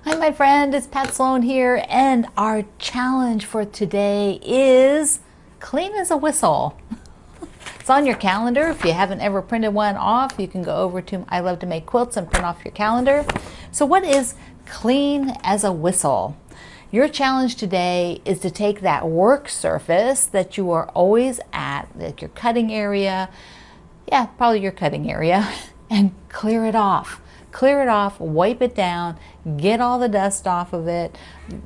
Hi, my friend, it's Pat Sloan here, and our challenge for today is clean as a whistle. It's on your calendar. If you haven't ever printed one off, you can go over to I Love to Make Quilts and print off your calendar. So what is clean as a whistle? Your challenge today is to take that work surface that you are always at, like your cutting area, yeah, probably your cutting area, and clear it off. Clear it off, wipe it down, get all the dust off of it.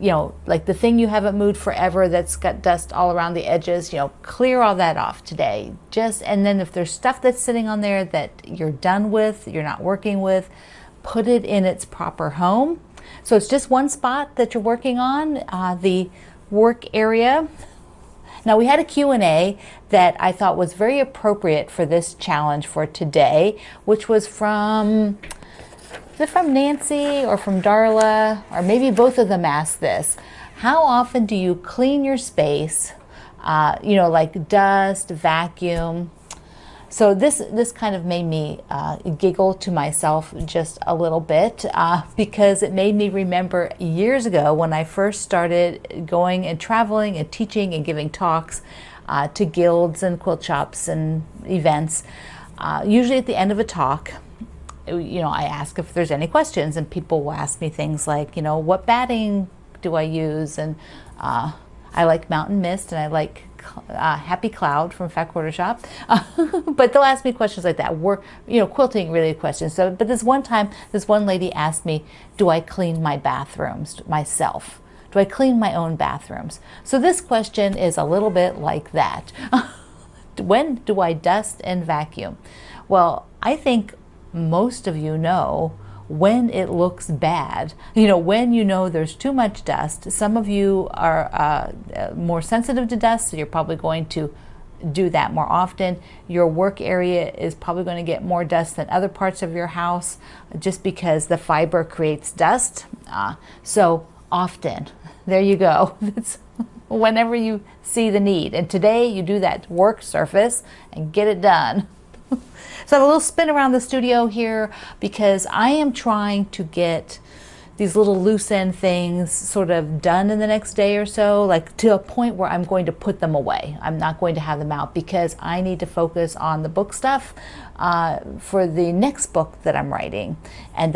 You know, like the thing you haven't moved forever that's got dust all around the edges, clear all that off today. And then if there's stuff that's sitting on there that you're done with, you're not working with, put it in its proper home. So it's just one spot that you're working on, the work area. Now we had a Q&A that I thought was very appropriate for this challenge for today, which was from... Is it from Nancy or from Darla? Or maybe both of them asked this. How often do you clean your space? Like dust, vacuum. So this kind of made me giggle to myself just a little bit because it made me remember years ago when I first started going and traveling and teaching and giving talks to guilds and quilt shops and events. Usually at the end of a talk, I ask if there's any questions, and people will ask me things like, what batting do I use? And I like Mountain Mist, and I like Happy Cloud from Fat Quarter Shop. But they'll ask me questions like that. Quilting related questions. So, but this one time, this one lady asked me, do I clean my bathrooms myself? Do I clean my own bathrooms? So this question is a little bit like that. When do I dust and vacuum? Well, I think most of you know when it looks bad, when there's too much dust. Some of you are more sensitive to dust, so you're probably going to do that more often. Your work area is probably going to get more dust than other parts of your house just because the fiber creates dust. So often, there you go. It's whenever you see the need. And today you do that work surface and get it done. So I have a little spin around the studio here because I am trying to get these little loose end things sort of done in the next day or so, like to a point where I'm going to put them away. I'm not going to have them out because I need to focus on the book stuff for the next book that I'm writing. And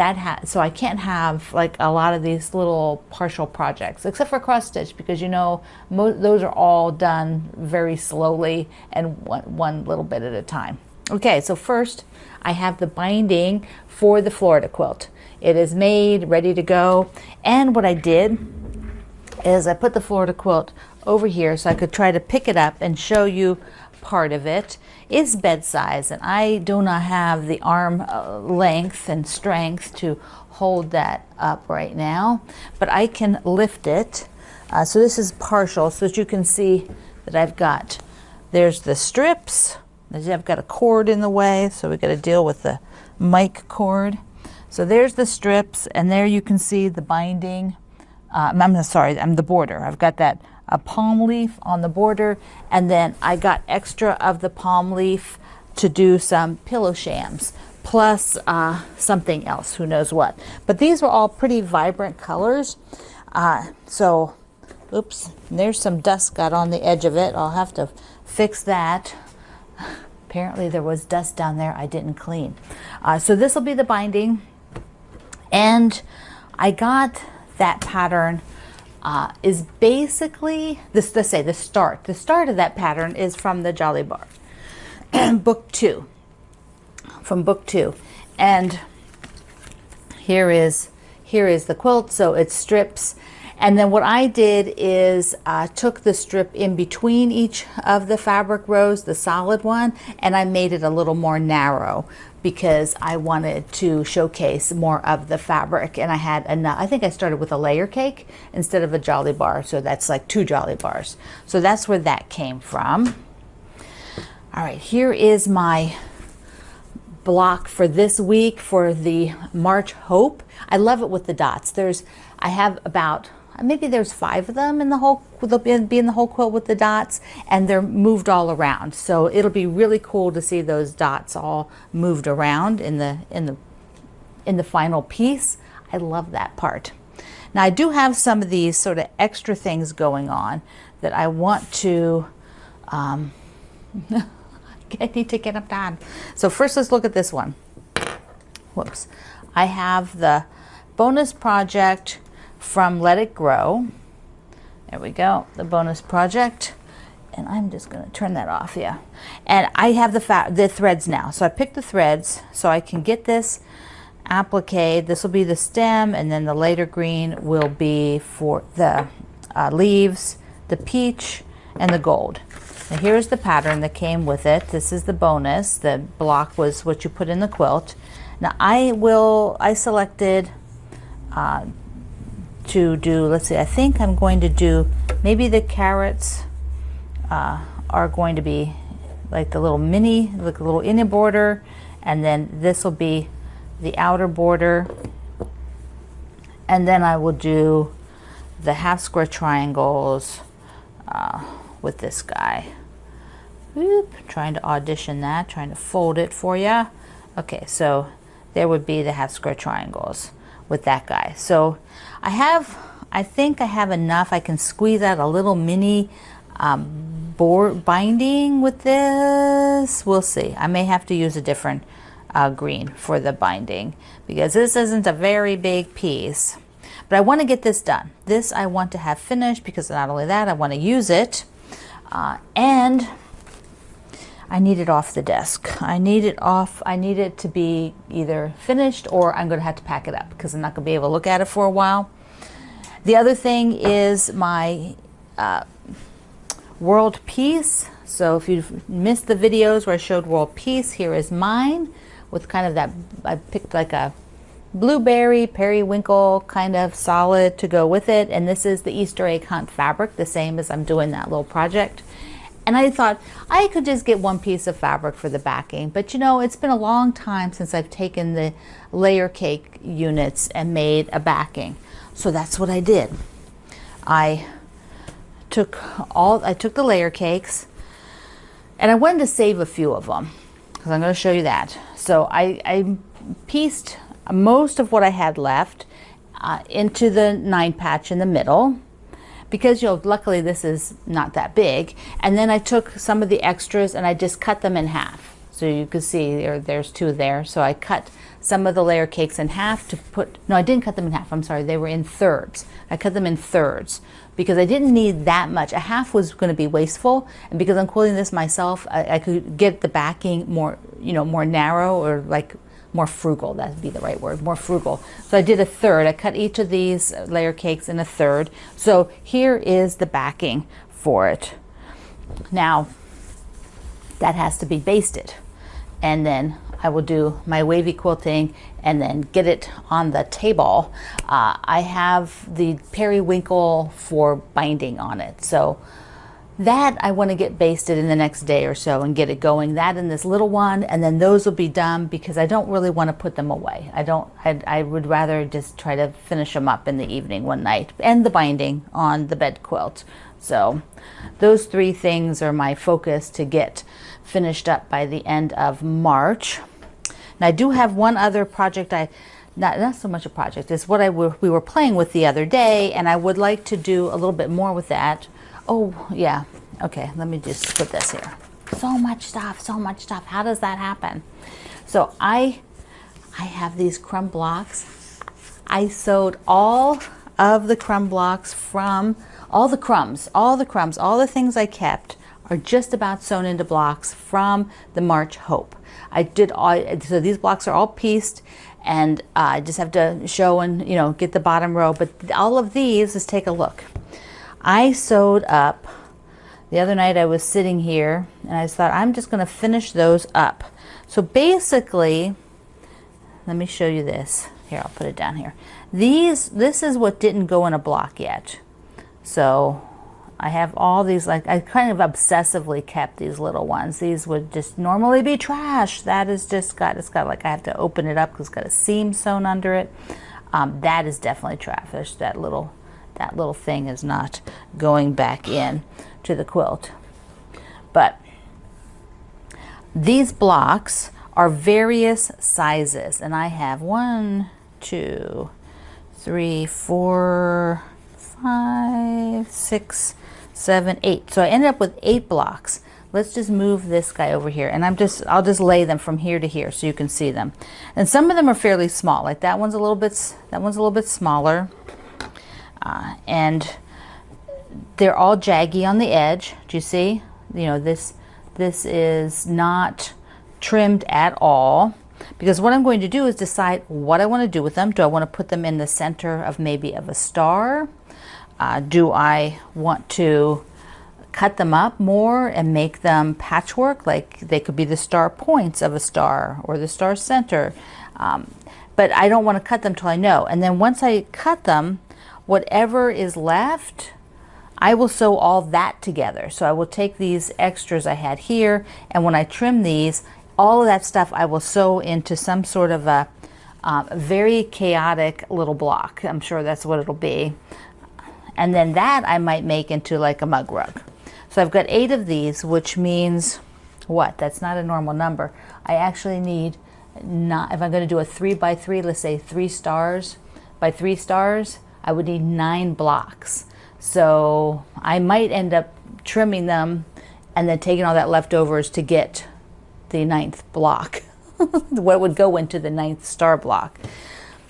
so I can't have like a lot of these little partial projects, except for cross stitch, because those are all done very slowly and one little bit at a time. Okay, so first I have the binding for the Florida quilt. It is made, ready to go. And what I did is I put the Florida quilt over here so I could try to pick it up and show you part of it. It's bed size, and I do not have the arm length and strength to hold that up right now, but I can lift it. So this is partial, so that you can see that there's the strips. I've got a cord in the way, so we got to deal with the mic cord. So there's the strips, and there you can see the binding. I'm the border. I've got a palm leaf on the border, and then I got extra of the palm leaf to do some pillow shams, plus something else, who knows what. But these were all pretty vibrant colors. Oops, there's some dust got on the edge of it. I'll have to fix that. Apparently there was dust down there I didn't clean. So this will be the binding. And I got that pattern is basically, let's say the start. The start of that pattern is from the Jolly Bar, book 2. From book 2. And here is the quilt, so it strips. And then what I did is took the strip in between each of the fabric rows, the solid one, and I made it a little more narrow because I wanted to showcase more of the fabric. And I had enough. I think I started with a layer cake instead of a Jolly Bar, so that's like 2 Jolly Bars. So that's where that came from. All right, here is my block for this week for the March Hope. I love it with the dots. I have about maybe there's 5 of them in the whole, they'll be in the whole quilt with the dots, and they're moved all around. So it'll be really cool to see those dots all moved around in the final piece. I love that part. Now I do have some of these sort of extra things going on that I want to, I need to get them done. So first let's look at this one. Whoops. I have the bonus project from Let It Grow. There we go, the bonus project. And I'm just going to turn that off, yeah. And I have the threads now. So I picked the threads so I can get this applique. This will be the stem, and then the lighter green will be for the leaves, the peach, and the gold. Now here's the pattern that came with it. This is the bonus. The block was what you put in the quilt. Now I selected to do, let's see, I think I'm going to do, maybe the carrots are going to be like the little mini, like a little inner border, and then this will be the outer border, and then I will do the half square triangles with this guy. Whoop, trying to audition that, trying to fold it for you. Okay, so there would be the half square triangles with that guy. So I think I have enough. I can squeeze out a little mini board binding with this. We'll see. I may have to use a different green for the binding because this isn't a very big piece. But I want to get this done. This I want to have finished because not only that, I want to use it. And I need it off the desk. I need it off. I need it to be either finished or I'm going to have to pack it up because I'm not going to be able to look at it for a while. The other thing is my world peace. So if you've missed the videos where I showed world peace, here is mine with kind of that, I picked like a blueberry periwinkle kind of solid to go with it, and this is the Easter egg hunt fabric, the same as I'm doing that little project. And I thought I could just get one piece of fabric for the backing, but you know, it's been a long time since I've taken the layer cake units and made a backing, so that's what I did. I took the layer cakes, and I wanted to save a few of them because I'm going to show you that. So I pieced most of what I had left into the 9 patch in the middle because, you know, luckily this is not that big. And then I took some of the extras and I just cut them in half. So you can see there's 2 there. So I cut some of the layer cakes in half to put, no, I didn't cut them in half. I'm sorry, they were in thirds. I cut them in thirds because I didn't need that much. A half was going to be wasteful, and because I'm quilting this myself, I could get the backing more, you know, more narrow, or like more frugal. That'd be the right word, more frugal. So I did a third. I cut each of these layer cakes in a third. So here is the backing for it. Now that has to be basted, and then I will do my wavy quilting and then get it on the table. I have the periwinkle for binding on it, so that I want to get basted in the next day or so and get it going. That and this little one, and then those will be done because I don't really want to put them away. I would rather just try to finish them up in the evening one night, and the binding on the bed quilt. So those 3 things are my focus to get finished up by the end of March. Now I do have one other project, not so much a project, it's what we were playing with the other day, and I would like to do a little bit more with that. Oh yeah, okay, let me just put this here. So much stuff, so much stuff. How does that happen? So I have these crumb blocks. I sewed all of the crumb blocks from all the crumbs, all the things I kept are just about sewn into blocks from the March Hope. So these blocks are all pieced, and I just have to show and, you know, get the bottom row, but all of these, let's take a look. I sewed up, the other night I was sitting here and I thought I'm just going to finish those up. So basically, let me show you this. Here, I'll put it down here. This is what didn't go in a block yet. So I have all these, like, I kind of obsessively kept these little ones. These would just normally be trash. That is just it's got like, I have to open it up because it's got a seam sewn under it. That is definitely trash. That little thing is not going back in to the quilt. But these blocks are various sizes, and I have 1, 2, 3, 4, 5, 6, 7, 8. So I ended up with 8 blocks. Let's just move this guy over here, and I'll just lay them from here to here so you can see them. And some of them are fairly small, like that one's a little bit smaller, and they're all jaggy on the edge. Do you see? You know, this is not trimmed at all, because what I'm going to do is decide what I want to do with them. Do I want to put them in the center of maybe of a star? Do I want to cut them up more and make them patchwork, like they could be the star points of a star or the star center? But I don't want to cut them till I know. And then once I cut them, whatever is left, I will sew all that together. So I will take these extras I had here, and when I trim these, all of that stuff I will sew into some sort of a very chaotic little block. I'm sure that's what it'll be. And then that I might make into like a mug rug. So I've got 8 of these, which means what? That's not a normal number. I actually need, if I'm going to do a 3 by 3, let's say 3 stars by 3 stars, I would need 9 blocks. So I might end up trimming them and then taking all that leftovers to get the 9th block, what would go into the 9th star block.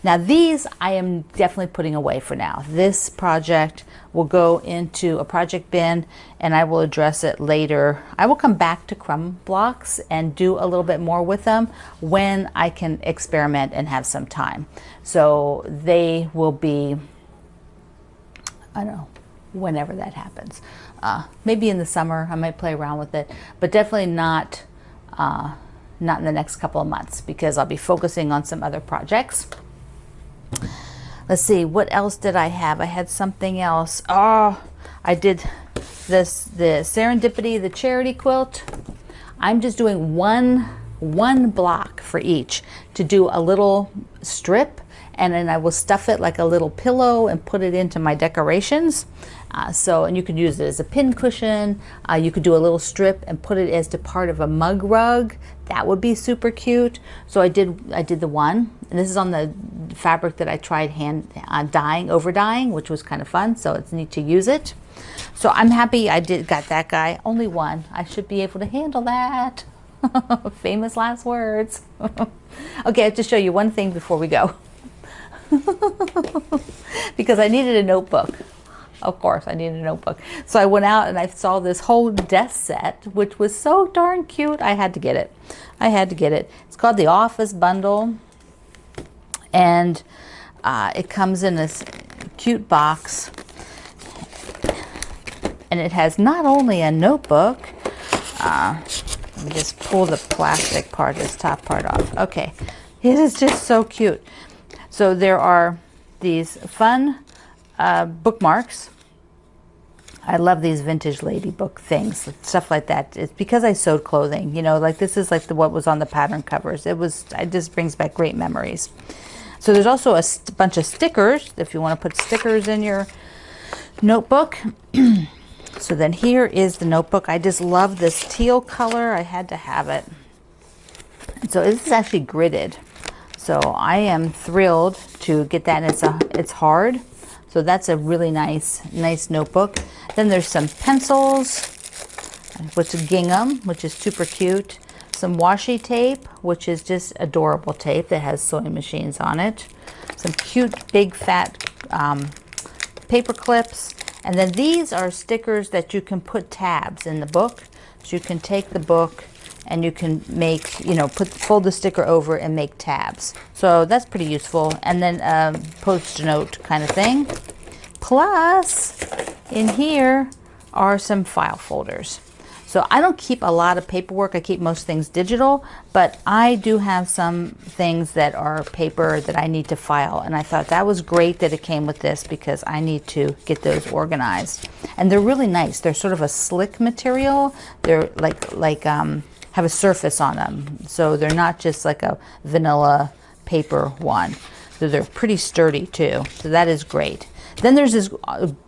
Now these I am definitely putting away for now. This project will go into a project bin, and I will address it later. I will come back to crumb blocks and do a little bit more with them when I can experiment and have some time. So they will be, I don't know, whenever that happens. Maybe in the summer I might play around with it, but definitely not in the next couple of months, because I'll be focusing on some other projects. Let's see, what else did I have? I had something else. Oh, I did the Serendipity, the charity quilt. I'm just doing one block for each to do a little strip, and then I will stuff it like a little pillow and put it into my decorations. And you could use it as a pin cushion. You could do a little strip and put it as a part of a mug rug. That would be super cute. So I did the one, and this is on the fabric that I tried over dyeing, which was kind of fun. So it's neat to use it. So I'm happy I got that guy. Only one. I should be able to handle that. Famous last words. Okay, I have to show you one thing before we go. Because I needed a notebook. Of course, I needed a notebook. So I went out and I saw this whole desk set, which was so darn cute. I had to get it. I had to get it. It's called the Office Bundle. And it comes in this cute box. And it has not only a notebook. Let me just pull the plastic part, this top part off. Okay. It is just so cute. So there are these fun bookmarks. I love these vintage ladybug things, stuff like that. It's because I sewed clothing, you know, like this is like what was on the pattern covers. It just brings back great memories. So there's also a bunch of stickers if you want to put stickers in your notebook. So then here is the notebook. I just love this teal color. I had to have it. And so this is actually gridded. So I am thrilled to get that. And it's hard. So that's a really nice notebook. Then there's some pencils, which is gingham, which is super cute. Some washi tape, which is just adorable tape that has sewing machines on it. Some cute, big, fat paper clips. And then these are stickers that you can put tabs in the book. So you can take the book and you can make, you know, fold the sticker over and make tabs. So that's pretty useful. And then post-it note kind of thing. Plus, in here are some file folders. So I don't keep a lot of paperwork. I keep most things digital, but I do have some things that are paper that I need to file. And I thought that was great that it came with this because I need to get those organized. And they're really nice. They're sort of a slick material. They're have a surface on them. So they're not just like a vanilla paper one. So they're pretty sturdy too. So that is great. Then there's this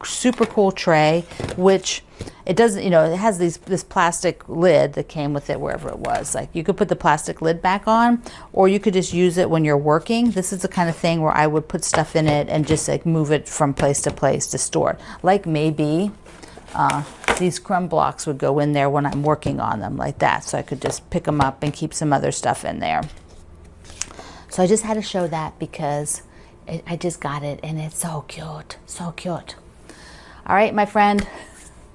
super cool tray, which it doesn't, you know, it has this plastic lid that came with it wherever it was. Like you could put the plastic lid back on, or you could just use it when you're working. This is the kind of thing where I would put stuff in it and just like move it from place to store it. Like maybe these crumb blocks would go in there when I'm working on them like that. So I could just pick them up and keep some other stuff in there. So I just had to show that because I just got it and it's so cute, so cute. All right, my friend,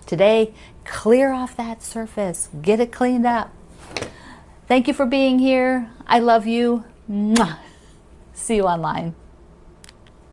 today, clear off that surface, get it cleaned up. Thank you for being here. I love you. Mwah. See you online.